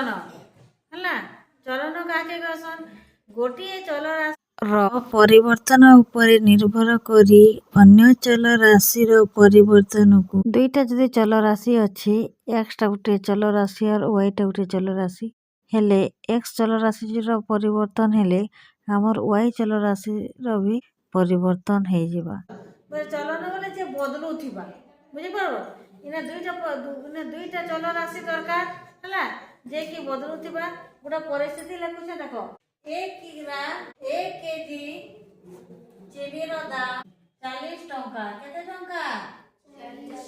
ଚଳନ ହେଲା। ଚଳନ କାହାକେ କହସନ୍? ଗୋଟିଏ ଚଲରାଶିର ପରିବର୍ତ୍ତନ ଉପରେ ନିର୍ଭର କରି ଅନ୍ୟ ଚଲରାଶିର ପରିବର୍ତ୍ତନକୁ ଦୁଇଟା ଯଦି ଚଲରାଶି ଅଛି, ଏକ୍ସଟା ଗୋଟେ ଚଲରାଶି আর ওয়াইটা ଗୋଟେ ଚଲରାଶି ହେଲେ ଏକ୍ସ ଚଲରାଶିର ପରିବର୍ତ୍ତନ ହେଲେ ଆମର ওয়াই ଚଲରାଶିର ବି ପରିବର୍ତ୍ତନ ହେଇଯିବା। ଚଳନ ବୋଲେ ଯେ ବଦଲୁଥିବା, ବୁଝିପାର? ଇନା ଦୁଇଟା ଚଲରାଶି ଦରକାର ହେଲା, ଯେ କି ବଦଲୁଥିବା ଗୋଟେ ପରିସ୍ଥିତି ଲେଖୁଛେ। ଦେଖ, 1 କେଜି ଚିନିର ଦାମ 40 ଟଙ୍କା। କେତେ ଟଙ୍କା? 40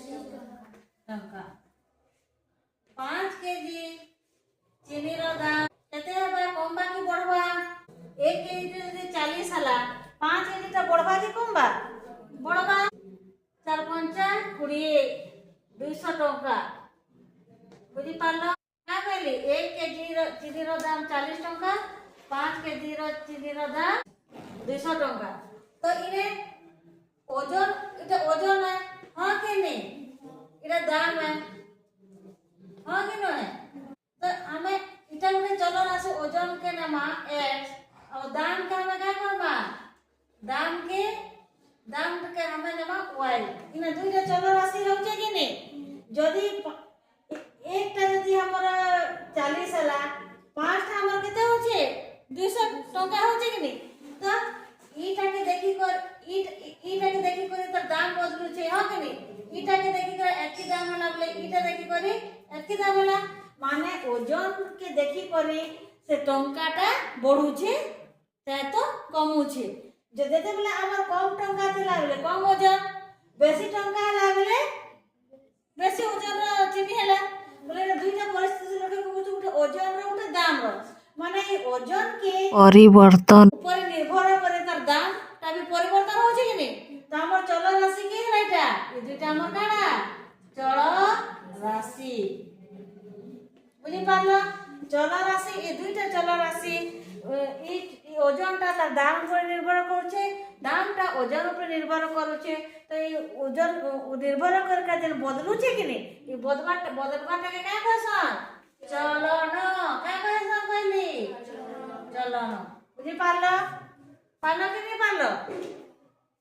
ଟଙ୍କା। 5 କେଜି ଚିନିର ଦାମ କେତେ ହେବା? କମବା କି ବଢବା? 1 କେଜି ଯଦି 40 ହେଲା, 5 କେଜି ଟା ବଢବା କି କମବା? ବଢବା। 4 5 20, 200 ଟଙ୍କା। ବୁଝିପାରିଲ? क्या कहली? 1 केजी चीनी दाम 40 टंका, 5 केजी चीनी दाम 200 टंका। तो इने ओजन, इटा ओजन है, हाँ कि नहीं? इटा दाम है, हाँ कि नहीं? तो हमें इटा गोटे चलराशि ओजन के नाम x और दाम के हमें क्या करबा? दाम के हमें नाम y। इने दुईटा चलराशि होचे कि नहीं? जदी एकटा जदी हमर 40 हला, पांचटा हमर केते होचे? 200 टका होचे कि नहीं? तो ईटा के देखि कर तर दाम बदलु छे, हां कि नहीं? ईटा के देखि कर एकी दाम होला बोले ईटा देखि कर एकी दाम होला, माने ओजन के देखि कर से टंकाटा बढ़ु छे से तो कमु छे। जे देते बोले हमर कम टंका थिला बोले कम ओजन, बेसी टंका हला बोले बेसी ओजन चिनी हला। बोले दुईटा परिस्थिति लोके कहू छे, ओजन रो उठे दाम रो, माने ये ओजन के परिवर्तन ऊपर निर्भर करे तार दाम ता भी परिवर्तन हो छे कि नहीं? तो हमर चलराशि के हैटा ये दुईटा हमर काडा चलराशि। बुझि पारलो? चलराशि ये दुईटा चलराशि ई ओजनटा तार दाम ऊपर निर्भर करछे, दामटा ओजन ऊपर निर्भर करछे। तो ये ओजन निर्भर करके जे बदलुछे कि नहीं? ये बदलबाटा के का कहसन? चलन। का कहसन कहली? चलन। बुझि पारलो? पालो कि नहीं पालो?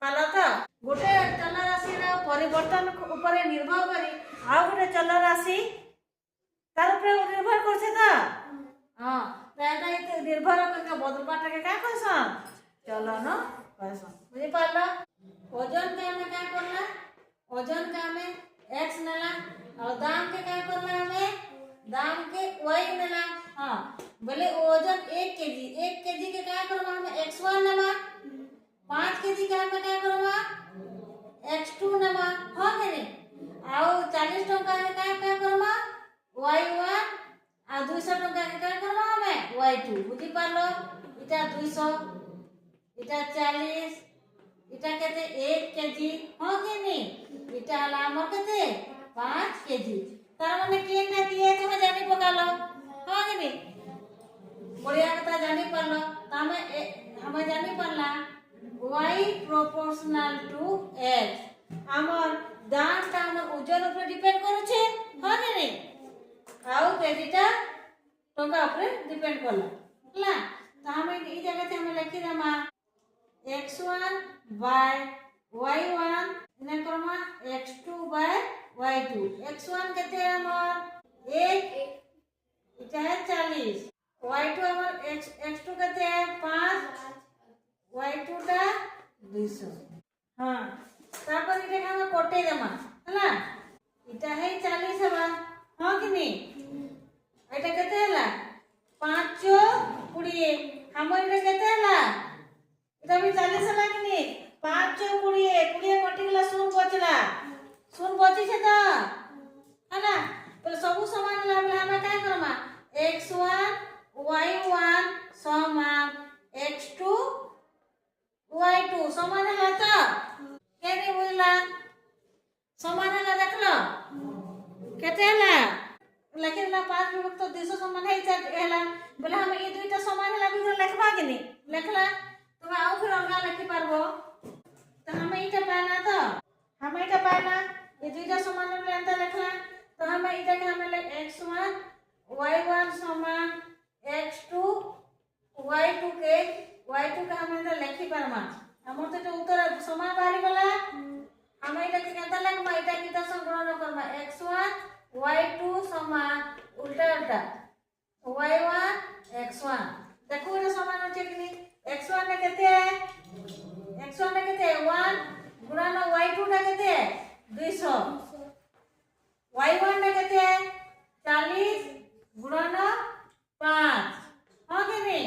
पालो तो गोटे चलराशि रो परिवर्तन ऊपर निर्भर करी आ गोटे चलराशि तार ऊपर निर्भर करछे तो हां, ताटा ये निर्भर करके बदलबाटा के का कहसन? चलन कहसन। बुझि पारलो? ओजन के हमें क्या करना? ओजन का हमें x नेला और दाम के क्या करना? हमें दाम के y नेला। हाँ, बोले ओजन 1 केजी के क्या करबा? हमें x1 नेमा। 5 केजी के हमें क्या करबा? x2 नेमा। हाँ कि नहीं? और 40 टंका के क्या करबा? y1 और 200 टंका के क्या करबा? हमें y2। बुझि पारलो? इटा 200, इटा 40, इटा कहते 1 केजी, हाँ कि नहीं? इटा हला हमर कहते 5 केजी। तार माने केना दिए तुम्हें जानी पकालो, हाँ कि नहीं? बढ़िया कथा जानी पारलो। त हमें जानी पारला y प्रोपोर्शनल टू x। हमर दामटा हमर ओजन ऊपर डिपेंड करू छे, हाँ कि नहीं? आउ केजीटा टंका ऊपर डिपेंड करला हला। त हमें ई जगह से हमें लिखि देमा x1 by y1 इने Karma x2 by y2। x1 कहते हैं हमर 1, इटा है 40, y2 हमर x2 कहते हैं 5, y2 टा 200। हां, तापर इटा हम कोटे देमा हला। इटा है 40 हवा, हां कि नहीं? इटा कहते हला 5 20, हमर इटा कहते हला इटा भी 40 हला कि नहीं? 5 20 कटि गला, शून्य बचला, शून्य बची छे तो हला। तो सब समान हला बोले हम का करमा? x1 y1 समान x2 y2 समान हला तो केने बुझला? समान हला देखलो केते हला? लेकिन ना 5 विभक्त 200 समान है हला बोले हम ई दुईटा समान हला भी लिखबा कि नहीं? लिखला तो आउ फिर अलगा लिखि पारबो। तो हमें इटा पाना तो हमें इटा पाना ये दुईटा समान बोले अंतर लिखला। तो हमें इटा के हमें x1 y1 समान x2 y2 के हम एटा लिखि पारमा हमर तो उत्तर समान बाहरी गला हम एटा के केता लगमा एटा किता संग ग्रहण करमा x1 y2 समान उल्टा उल्टा y1 x1 देखो एटा समान होचे कि नहीं x1 ने केते है x1 ने केते 1 गुणन y2 ने केते है 200 y1 ने केते है 40 गुणन 5 हां कि नहीं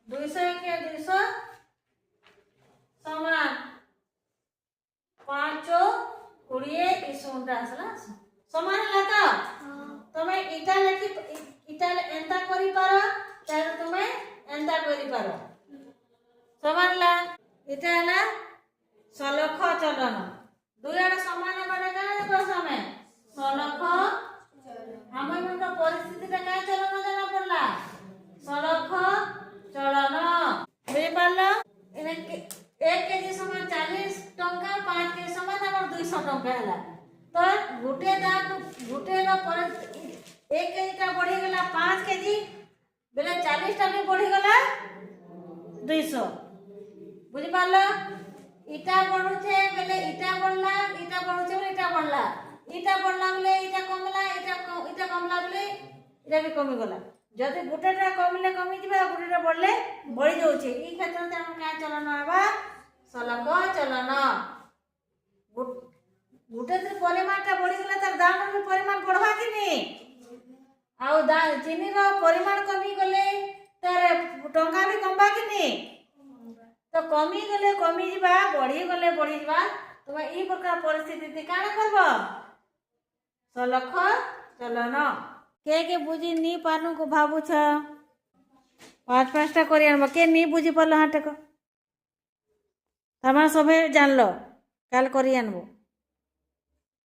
200 के 200 समान 5 20 इसुंटा असला समान लगा तमे इटा लेखि इटा एंता करि पारो तार तमे एंता करि पारो समान ला इटा हला सलख चलन दुई आड़ समान बने का समय सलख हम मन परिस्थिति ता का चलन जाना पड़ला सलख चलन बुझी पारलो एने 1 केजी समान 40 टंका 5 केजी समान हमर 200 टंका हला तो गुटे दाम गुटे रो पर 1 केजी का बढ़ी गला 5 केजी बेले 40 टा भी बढ़ी गला 200 बुझी पारलो इटा बढ़ुछे बेले इटा बढ़ला बेले इटा बढ़ला बेले इटा कमला इटा कमला बेले इटा भी कमी गला जदि गुटेटा कमिले कमी जिबा गुटेटा बढ़ले बढ़ी जाउछे ई क्षेत्र से हम का चलन आबा सलक चलन गुटे से परिमाणटा बढ़ी गला तार दाम भी परिमाण बढ़वा कि नहीं आउ चीनी रो परिमाण कमी गले तार टंका भी कमबा कि नहीं तो कमी गले कमी जिबा बढ़ी गले बढ़ी जिबा तुम ई प्रकार परिस्थिति काना करबो सलख चलन के बुझी नी पानु को भाबु छ 5-5टा करी आनबो के नी बुझी पड़लो हाटक तमा सबे जानलो काल करी आनबो।